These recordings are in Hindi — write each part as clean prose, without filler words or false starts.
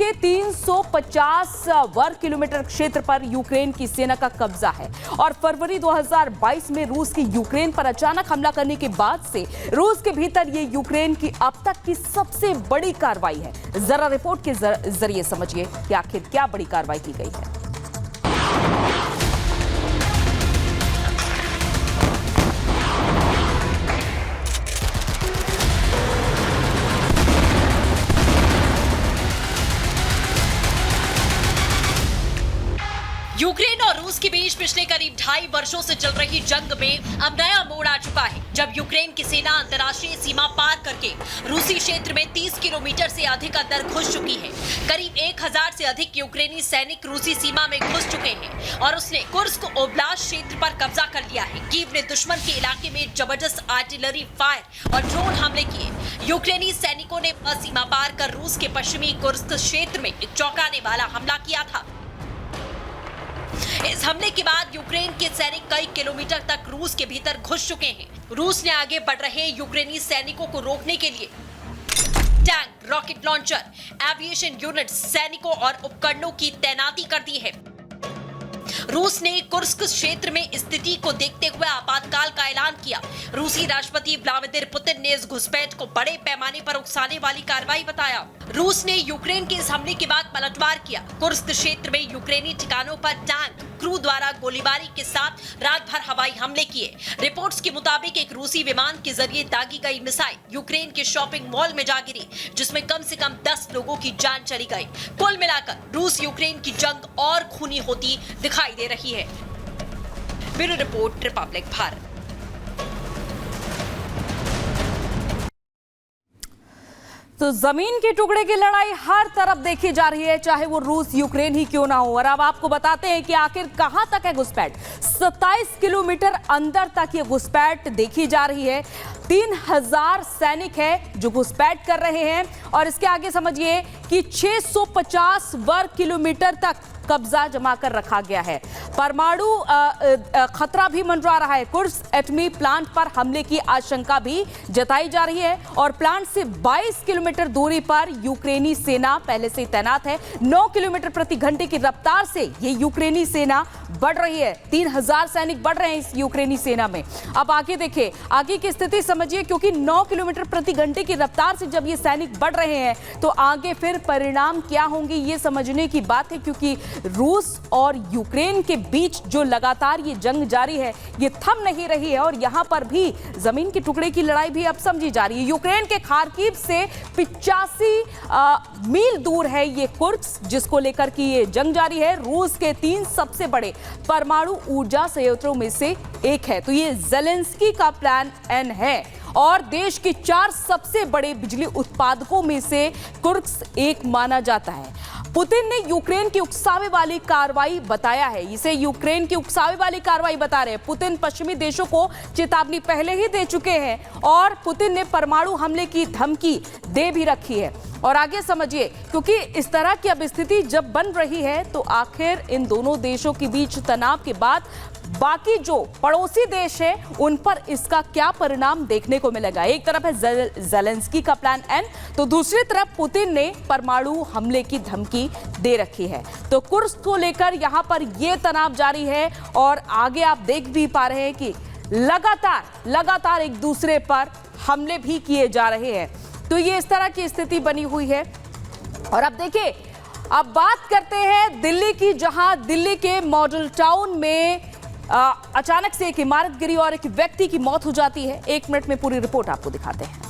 के 350 वर्ग किलोमीटर क्षेत्र पर यूक्रेन की सेना का कब्जा है और फरवरी 2022 में रूस की यूक्रेन पर अचानक हमला करने के बाद से रूस के भीतर ये यूक्रेन की अब तक की सबसे बड़ी कार्रवाई है। जरा रिपोर्ट के जरिए समझिए कि आखिर क्या बड़ी कार्रवाई की गई है। यूक्रेन और रूस के बीच पिछले करीब 2.5 वर्षों से चल रही जंग में अब नया मोड़ आ चुका है, जब यूक्रेन की सेना अंतर्राष्ट्रीय सीमा पार करके रूसी क्षेत्र में 30 किलोमीटर से अधिक अंदर घुस चुकी है। करीब 1000 से अधिक यूक्रेनी सैनिक रूसी सीमा में घुस चुके हैं और उसने कुर्स्क ओब्लास्ट क्षेत्र पर कब्जा कर लिया है। कीव ने दुश्मन के इलाके में जबरदस्त आर्टिलरी फायर और ड्रोन हमले किए। यूक्रेनी सैनिकों ने सीमा पार कर रूस के पश्चिमी कुर्स्क क्षेत्र में एक चौंकाने वाला हमला किया था। इस हमले के बाद यूक्रेन के सैनिक कई किलोमीटर तक रूस के भीतर घुस चुके हैं। रूस ने आगे बढ़ रहे यूक्रेनी सैनिकों को रोकने के लिए tank, rocket launcher, aviation unit, सैनिकों और उपकरणों की तैनाती कर दी है। रूस ने कुर्स्क क्षेत्र में स्थिति को देखते हुए आपातकाल का ऐलान किया। रूसी राष्ट्रपति व्लादिमीर पुतिन ने इस घुसपैठ को बड़े पैमाने पर उकसाने वाली कार्रवाई बताया। रूस ने यूक्रेन के इस हमले के बाद पलटवार किया। कुर्स्क क्षेत्र में यूक्रेनी ठिकानों पर टैंक, क्रू द्वारा गोलीबारी के साथ रात भर हवाई हमले किए। रिपोर्ट्स के मुताबिक एक रूसी विमान के जरिए दागी गई मिसाइल यूक्रेन के शॉपिंग मॉल में जा गिरी, जिसमें कम से कम 10 लोगों की जान चली गई। कुल मिलाकर रूस यूक्रेन की जंग और खूनी होती दिखाई दे रही है। Bureau report, Republic Bharat. तो जमीन के टुकड़े की लड़ाई हर तरफ देखी जा रही है, चाहे वो रूस यूक्रेन ही क्यों ना हो। और अब आपको बताते हैं कि आखिर कहां तक है घुसपैठ। 27 किलोमीटर अंदर तक ये घुसपैठ देखी जा रही है। 3000 सैनिक है जो घुसपैठ कर रहे हैं और इसके आगे समझिए कि 650 वर्ग किलोमीटर तक कब्जा जमा कर रखा गया है। परमाणु खतरा भी मंडरा रहा है। कुर्स्क एटमी प्लांट पर हमले की आशंका भी जताई जा रही है और प्लांट से 22 किलोमीटर दूरी पर यूक्रेनी सेना पहले से तैनात है। 9 किलोमीटर प्रति घंटे की रफ्तार से ये यूक्रेनी सेना बढ़ रही है। 3000 सैनिक बढ़ रहे हैं इस यूक्रेनी सेना में। अब आगे देखिए, आगे की स्थिति समझिए, क्योंकि 9 किलोमीटर प्रति घंटे की रफ्तार से जब ये सैनिक बढ़ रहे हैं तो आगे फिर परिणाम क्या होंगे ये समझने की बात है, क्योंकि रूस और यूक्रेन के बीच जो लगातार ये जंग जारी है ये थम नहीं रही है और यहां पर भी जमीन के टुकड़े की लड़ाई भी अब समझी जा रही है। यूक्रेन के खार्किव से 85 मील दूर है ये कुर्स्क, जिसको लेकर की ये जंग जारी है। रूस के 3 सबसे बड़े परमाणु ऊर्जा संयंत्रों में से एक है। तो ये ज़ेलेंस्की का प्लान एन है और देश के 4 सबसे बड़े बिजली उत्पादकों में से कुर्स्क एक माना जाता है। पुतिन ने यूक्रेन की उकसावे वाली कार्रवाई बताया है, इसे यूक्रेन की उकसावे वाली कार्रवाई बता रहे हैं। पुतिन पश्चिमी देशों को चेतावनी पहले ही दे चुके हैं और पुतिन ने परमाणु हमले की धमकी दे भी रखी है। और आगे समझिए, क्योंकि इस तरह की अब स्थिति जब बन रही है तो आखिर इन दोनों देशों के बीच तनाव के बाद बाकी जो पड़ोसी देश है उन पर इसका क्या परिणाम देखने को मिलेगा। एक तरफ है ज़ेलेंस्की का प्लान एन, तो दूसरी तरफ पुतिन ने परमाणु हमले की धमकी दे रखी है। तो कुर्स्क को लेकर यहां पर यह तनाव जारी है और आगे आप देख भी पा रहे हैं कि लगातार एक दूसरे पर हमले भी किए जा रहे हैं। तो ये इस तरह की स्थिति बनी हुई है। और अब देखिए, अब बात करते हैं दिल्ली की, जहां दिल्ली के मॉडल टाउन में अचानक से एक इमारत गिरी और एक व्यक्ति की मौत हो जाती है। 1 मिनट में पूरी रिपोर्ट आपको दिखाते हैं।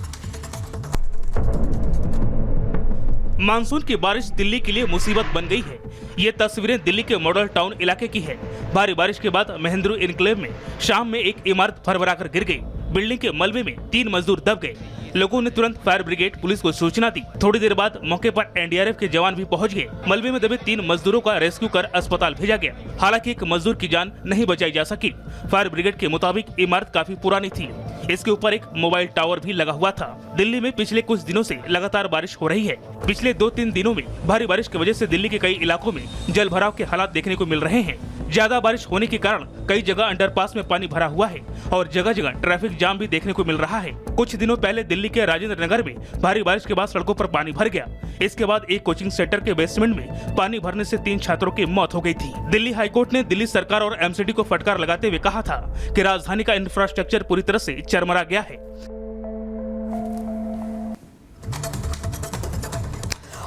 मानसून की बारिश दिल्ली के लिए मुसीबत बन गई है। ये तस्वीरें दिल्ली के मॉडल टाउन इलाके की है। भारी बारिश के बाद महेंद्रू इनक्लेव में शाम में एक इमारत फरफराकर गिर गई। बिल्डिंग के मलबे में 3 मजदूर दब गए। लोगों ने तुरंत फायर ब्रिगेड पुलिस को सूचना दी। थोड़ी देर बाद मौके पर एनडीआरएफ के जवान भी पहुंच गए। मलबे में दबे 3 मजदूरों का रेस्क्यू कर अस्पताल भेजा गया। हालांकि एक मजदूर की जान नहीं बचाई जा सकी। फायर ब्रिगेड के मुताबिक इमारत काफी पुरानी थी। इसके ऊपर एक मोबाइल टावर भी लगा हुआ था। दिल्ली में पिछले कुछ दिनों से लगातार बारिश हो रही है। पिछले 2-3 दिनों में भारी बारिश की वजह से दिल्ली के कई इलाकों में जल भराव के हालात देखने को मिल रहे हैं। ज्यादा बारिश होने के कारण कई जगह अंडरपास में पानी भरा हुआ है और जगह जगह ट्रैफिक जाम भी देखने को मिल रहा है। कुछ दिनों पहले दिल्ली के राजेंद्र नगर में भारी बारिश के बाद सड़कों पर पानी भर गया। इसके बाद एक कोचिंग सेंटर के बेसमेंट में पानी भरने से 3 छात्रों की मौत हो गई थी। दिल्ली हाईकोर्ट ने दिल्ली सरकार और एमसीडी को फटकार लगाते हुए कहा था कि राजधानी का इंफ्रास्ट्रक्चर पूरी तरह से चरमरा गया है।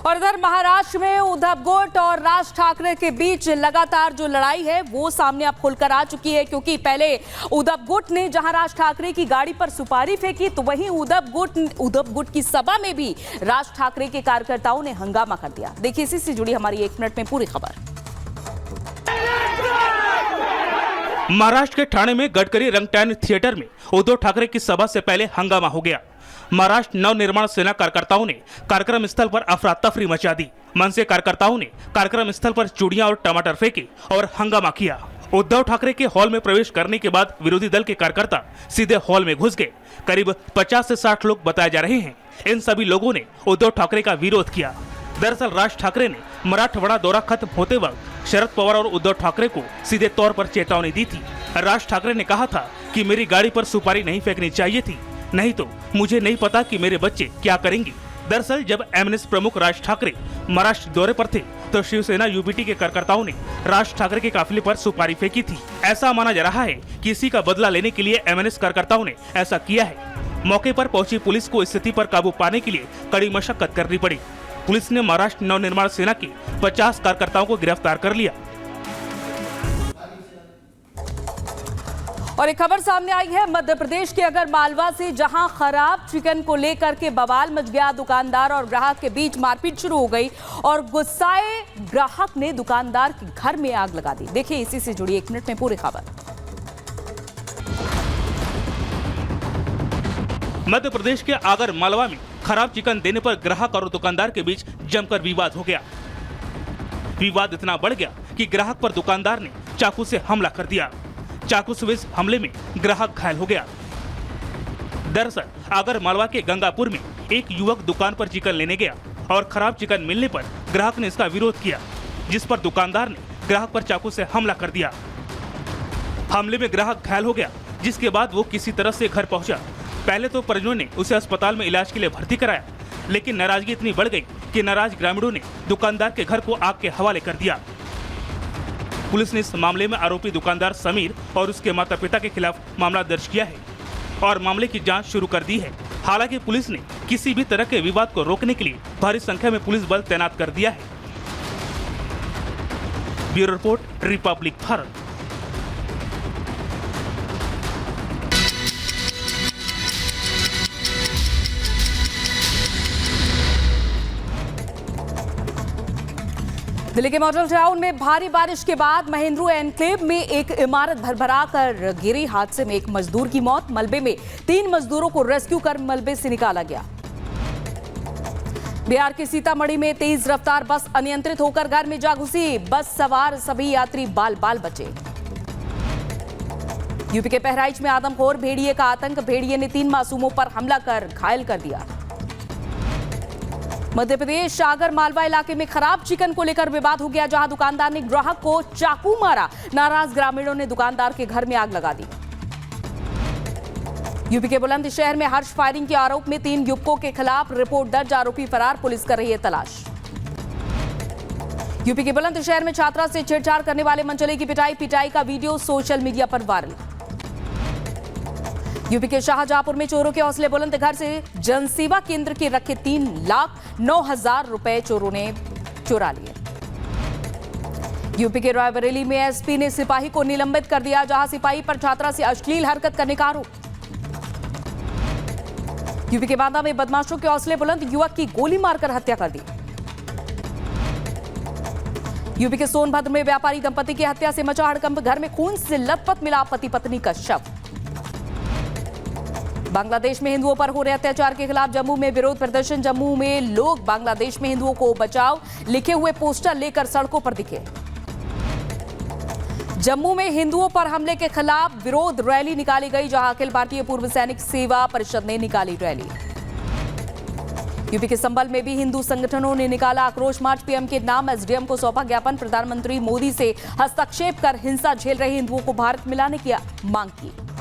और इधर महाराष्ट्र में उद्धव गुट और राज ठाकरे के बीच लगातार जो लड़ाई है वो सामने अब खुलकर आ चुकी है, क्योंकि पहले उद्धव गुट ने जहां राज ठाकरे की गाड़ी पर सुपारी फेंकी तो वहीं उद्धव गुट की सभा में भी राज ठाकरे के कार्यकर्ताओं ने हंगामा कर दिया। देखिए इसी से जुड़ी हमारी 1 मिनट में पूरी खबर। महाराष्ट्र के ठाणे में गडकरी रंगटैन थिएटर में उद्धव ठाकरे की सभा से पहले हंगामा हो गया। महाराष्ट्र नवनिर्माण सेना कार्यकर्ताओं ने कार्यक्रम स्थल पर अफरा तफरी मचा दी। मनसे कार्यकर्ताओं ने कार्यक्रम स्थल पर चूड़ियां और टमाटर फेंके और हंगामा किया। उद्धव ठाकरे के हॉल में प्रवेश करने के बाद विरोधी दल के कार्यकर्ता सीधे हॉल में घुस गए। करीब 50 से 60 लोग बताए जा रहे हैं। इन सभी लोगों ने उद्धव ठाकरे का विरोध किया। दरअसल राज ठाकरे ने मराठवाड़ा दौरा खत्म होते वक्त शरद पवार और उद्धव ठाकरे को सीधे तौर पर चेतावनी दी थी। राज ठाकरे ने कहा था कि मेरी गाड़ी पर सुपारी नहीं फेंकनी चाहिए थी, नहीं तो मुझे नहीं पता कि मेरे बच्चे क्या करेंगे। दरअसल जब एमएनएस प्रमुख राज ठाकरे महाराष्ट्र दौरे पर थे तो शिवसेना यूबीटी के कार्यकर्ताओं ने राज ठाकरे के काफिले पर सुपारी फेंकी थी। ऐसा माना जा रहा है कि इसी का बदला लेने के लिए एमएनएस कार्यकर्ताओं ने ऐसा किया है। मौके पर पहुंची पुलिस को स्थिति पर काबू पाने के लिए कड़ी मशक्कत करनी पड़ी। पुलिस ने महाराष्ट्र नवनिर्माण सेना के 50 कार्यकर्ताओं को गिरफ्तार कर लिया। और एक खबर सामने आई है मध्य प्रदेश के अगर मालवा से, जहां खराब चिकन को लेकर के बवाल मच गया। दुकानदार और ग्राहक के बीच मारपीट शुरू हो गई और गुस्साए ग्राहक ने दुकानदार के घर में आग लगा दी। देखिए इसी से जुड़ी 1 मिनट में पूरी खबर। मध्य प्रदेश के आगर मालवा में खराब चिकन देने पर ग्राहक और दुकानदार के बीच जमकर विवाद हो गया। विवाद इतना बढ़ गया कि ग्राहक पर दुकानदार ने चाकू से हमला कर दिया। चाकू से इस हमले में ग्राहक घायल हो गया। दरअसल आगर मालवा के गंगापुर में एक युवक दुकान पर चिकन लेने गया और खराब चिकन मिलने पर ग्राहक ने इसका विरोध किया, जिस पर दुकानदार ने ग्राहक पर चाकू से हमला कर दिया। हमले में ग्राहक घायल हो गया, जिसके बाद वो किसी तरह से घर पहुंचा। पहले तो परिजनों ने उसे अस्पताल में इलाज के लिए भर्ती कराया, लेकिन नाराजगी इतनी बढ़ गई कि नाराज ग्रामीणों ने दुकानदार के घर को आग के हवाले कर दिया। पुलिस ने इस मामले में आरोपी दुकानदार समीर और उसके माता पिता के खिलाफ मामला दर्ज किया है और मामले की जांच शुरू कर दी है। हालांकि पुलिस ने किसी भी तरह के विवाद को रोकने के लिए भारी संख्या में पुलिस बल तैनात कर दिया है। Bureau report, Republic Bharat. Delhi के मॉडल टाउन में भारी बारिश के बाद महेंद्रू एन्क्लेव में एक इमारत भरभरा कर गिरी। हादसे में एक मजदूर की मौत। मलबे में 3 मजदूरों को रेस्क्यू कर मलबे से निकाला गया। बिहार के सीतामढ़ी में तेज रफ्तार बस अनियंत्रित होकर घर में जा घुसी। बस सवार सभी यात्री बाल बाल बचे। यूपी के बहराइच में आदमखोर भेड़िए का आतंक। भेड़िए ने 3 मासूमों पर हमला कर घायल कर दिया। मध्य प्रदेश आगर मालवा इलाके में खराब चिकन को लेकर विवाद हो गया, जहां दुकानदार ने ग्राहक को चाकू मारा। नाराज ग्रामीणों ने दुकानदार के घर में आग लगा दी। यूपी के बुलंदशहर में हर्ष फायरिंग के आरोप में 3 युवकों के खिलाफ रिपोर्ट दर्ज। आरोपी फरार, पुलिस कर रही है तलाश। यूपी के बुलंदशहर में छात्रा से छेड़छाड़ करने वाले मनचले की पिटाई का वीडियो सोशल मीडिया पर वायरल। यूपी के शाहजहांपुर में चोरों के हौसले बुलंद। घर से जनसेवा केंद्र के रखे 3,09,000 रुपए चोरों ने चुरा लिए। यूपी के रायबरेली में एसपी ने सिपाही को निलंबित कर दिया, जहां सिपाही पर छात्रा से अश्लील हरकत करने का आरोप। यूपी के बांदा में बदमाशों के हौसले बुलंद। युवक की गोली मारकर हत्या कर दी। यूपी के सोनभद्र में व्यापारी दंपति की हत्या से मचा हड़कंप। घर में खून से लथपथ मिला पति पत्नी का शव। बांग्लादेश में हिंदुओं पर हो रहे अत्याचार के खिलाफ जम्मू में विरोध प्रदर्शन। जम्मू में लोग बांग्लादेश में हिंदुओं को बचाओ लिखे हुए पोस्टर लेकर सड़कों पर दिखे। जम्मू में हिंदुओं पर हमले के खिलाफ विरोध रैली निकाली गई, जहां अखिल भारतीय पूर्व सैनिक सेवा परिषद ने निकाली रैली। यूपी के संभल में भी हिंदू संगठनों ने निकाला आक्रोश मार्च। पीएम के नाम एसडीएम को सौंपा ज्ञापन। प्रधानमंत्री मोदी से हस्तक्षेप कर हिंसा झेल रहे हिंदुओं को भारत मिलाने की मांग की।